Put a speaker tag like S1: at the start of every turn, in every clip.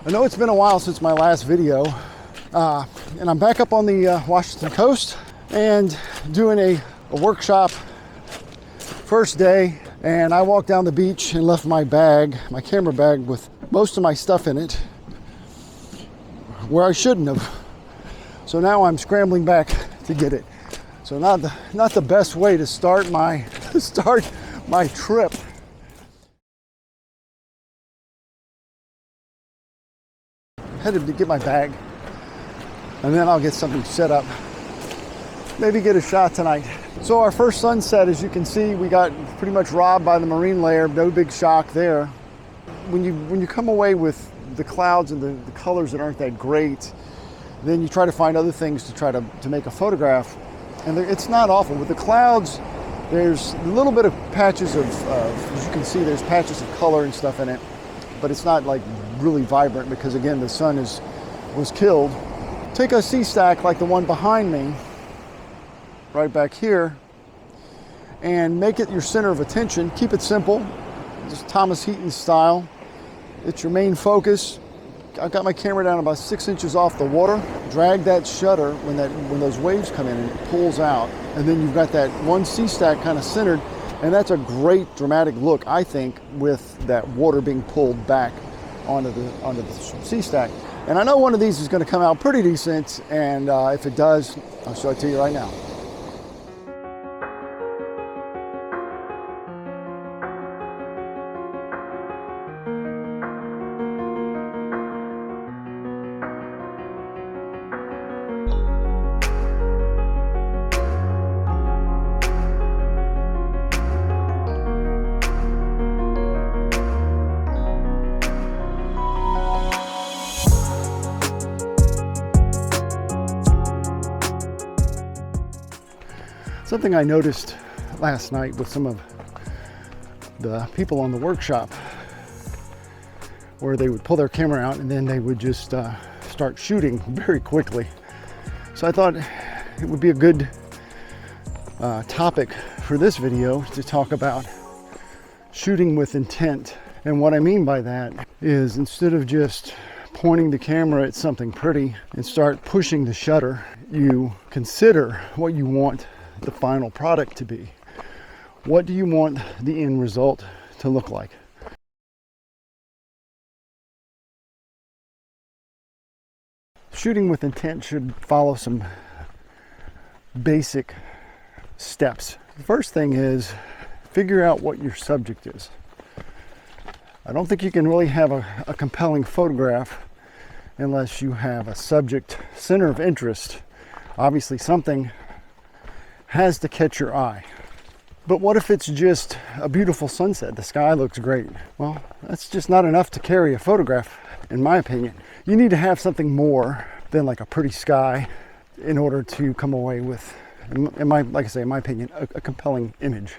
S1: I know it's been a while since my last video, and I'm back up on the Washington coast and doing a workshop first day. And I walked down the beach and left my bag, my camera bag with most of my stuff in it, where I shouldn't have. So now I'm scrambling back to get it. So not the best way to start my trip. Headed to get my bag, and then I'll get something set up. Maybe get a shot tonight. So our first sunset, as you can see, we got pretty much robbed by the marine layer. No big shock there. When you come away with the clouds and the colors that aren't that great, then you try to find other things to try to make a photograph. And it's not awful. With the clouds, there's a little bit of patches of as you can see, there's patches of color and stuff in it, but it's not like really vibrant because again, the sun was killed. Take a sea stack like the one behind me, right back here, and make it your center of attention. Keep it simple, just Thomas Heaton style. It's your main focus. I've got my camera down about 6 inches off the water. Drag that shutter when those waves come in and it pulls out, and then you've got that one sea stack kind of centered, and that's a great dramatic look, I think, with that water being pulled back onto the sea stack. And I know one of these is going to come out pretty decent, and if it does, I'll show it to you right now. Something I noticed last night with some of the people on the workshop, where they would pull their camera out and then they would just start shooting very quickly. So I thought it would be a good topic for this video to talk about shooting with intent. And what I mean by that is, instead of just pointing the camera at something pretty and start pushing the shutter, you consider what you want the final product to be. What do you want the end result to look like? Shooting with intent should follow some basic steps. The first thing is figure out what your subject is. I don't think you can really have a compelling photograph unless you have a subject center of interest. Obviously something has to catch your eye. But what if it's just a beautiful sunset? The sky looks great. Well, that's just not enough to carry a photograph, in my opinion. You need to have something more than like a pretty sky in order to come away with, like I say, in my opinion, a compelling image.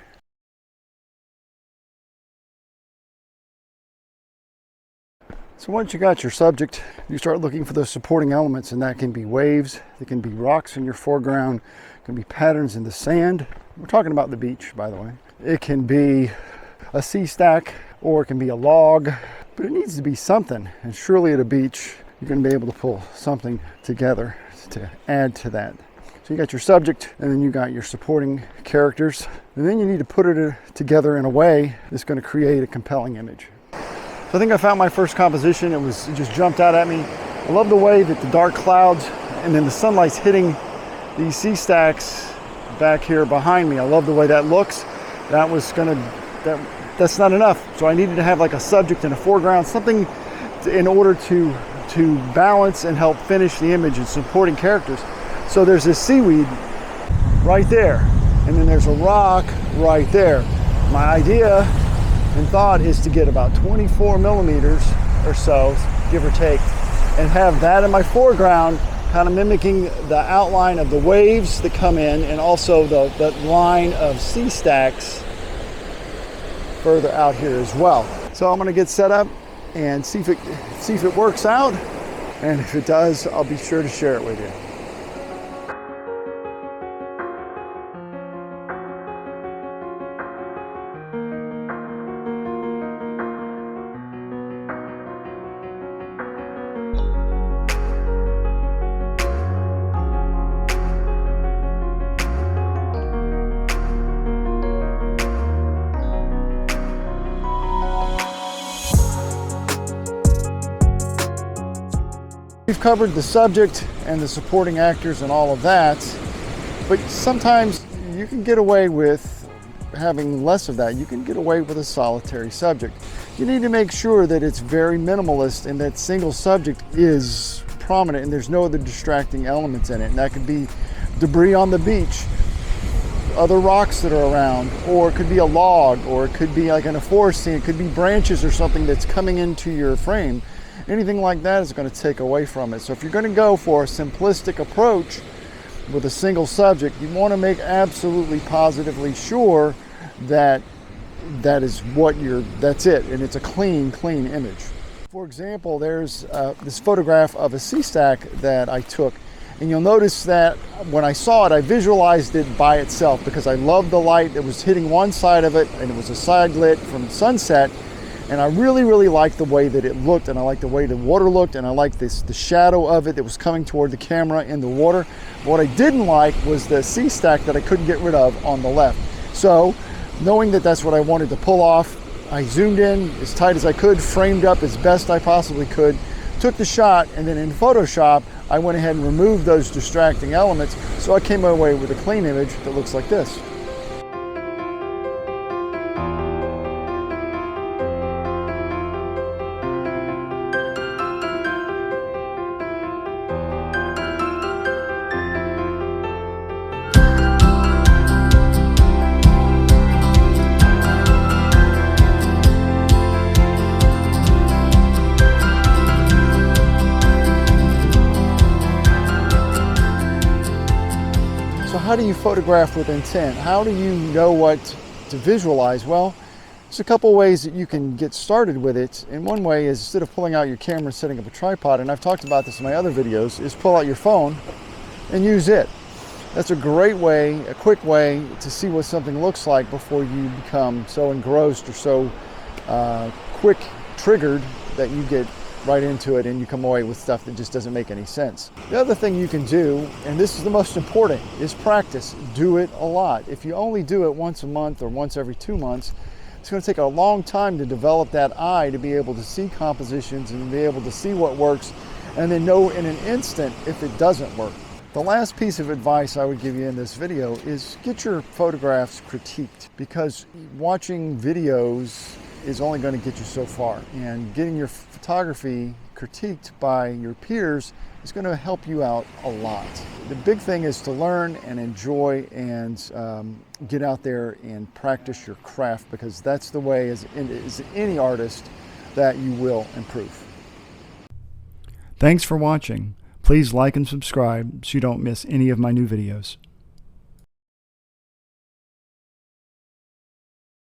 S1: So once you got your subject, you start looking for those supporting elements, and that can be waves, it can be rocks in your foreground, it can be patterns in the sand. We're talking about the beach, by the way. It can be a sea stack, or it can be a log, but it needs to be something. And surely at a beach, you're going to be able to pull something together to add to that. So you got your subject, and then you got your supporting characters, and then you need to put it together in a way that's going to create a compelling image. So I think I found my first composition. It just jumped out at me. I love the way that the dark clouds and then the sunlight's hitting these sea stacks back here behind me. I love the way that looks. That's not enough. So I needed to have like a subject in a foreground, something in order to balance and help finish the image and supporting characters. So there's this seaweed right there, and then there's a rock right there. My idea and thought is to get about 24 millimeters or so, give or take, and have that in my foreground, kind of mimicking the outline of the waves that come in, and also the line of sea stacks further out here as well. So I'm going to get set up and see if it works out, and if it does, I'll be sure to share it with you. We've covered the subject and the supporting actors and all of that, but sometimes you can get away with having less of that. You can get away with a solitary subject. You need to make sure that it's very minimalist and that single subject is prominent and there's no other distracting elements in it. And that could be debris on the beach, other rocks that are around, or it could be a log, or it could be like in a forest scene, it could be branches or something that's coming into your frame. Anything like that is going to take away from it. So if you're going to go for a simplistic approach with a single subject, you want to make absolutely positively sure that that's it, and it's a clean image. For example, there's this photograph of a sea stack that I took, and you'll notice that when I saw it, I visualized it by itself because I loved the light that was hitting one side of it, and it was a side lit from sunset, and I really liked the way that it looked, and I liked the way the water looked, and I liked the shadow of it that was coming toward the camera in the water. What I didn't like was the sea stack that I couldn't get rid of on the left. So knowing that that's what I wanted to pull off, I zoomed in as tight as I could, framed up as best I possibly could, took the shot, and then in Photoshop, I went ahead and removed those distracting elements, so I came away with a clean image that looks like this. So how do you photograph with intent? How do you know what to visualize? Well, there's a couple ways that you can get started with it. And one way is, instead of pulling out your camera and setting up a tripod, and I've talked about this in my other videos, is pull out your phone and use it. That's a great way, a quick way to see what something looks like before you become so engrossed or so quick triggered that you get right into it and you come away with stuff that just doesn't make any sense. The other thing you can do, and this is the most important, is practice. Do it a lot. If you only do it once a month or once every 2 months, it's going to take a long time to develop that eye to be able to see compositions and be able to see what works and then know in an instant if it doesn't work. The last piece of advice I would give you in this video is get your photographs critiqued, because watching videos is only going to get you so far, and getting your photography critiqued by your peers is going to help you out a lot. The big thing is to learn and enjoy and get out there and practice your craft, because that's the way as any artist that you will improve. Thanks for watching. Please like and subscribe so you don't miss any of my new videos.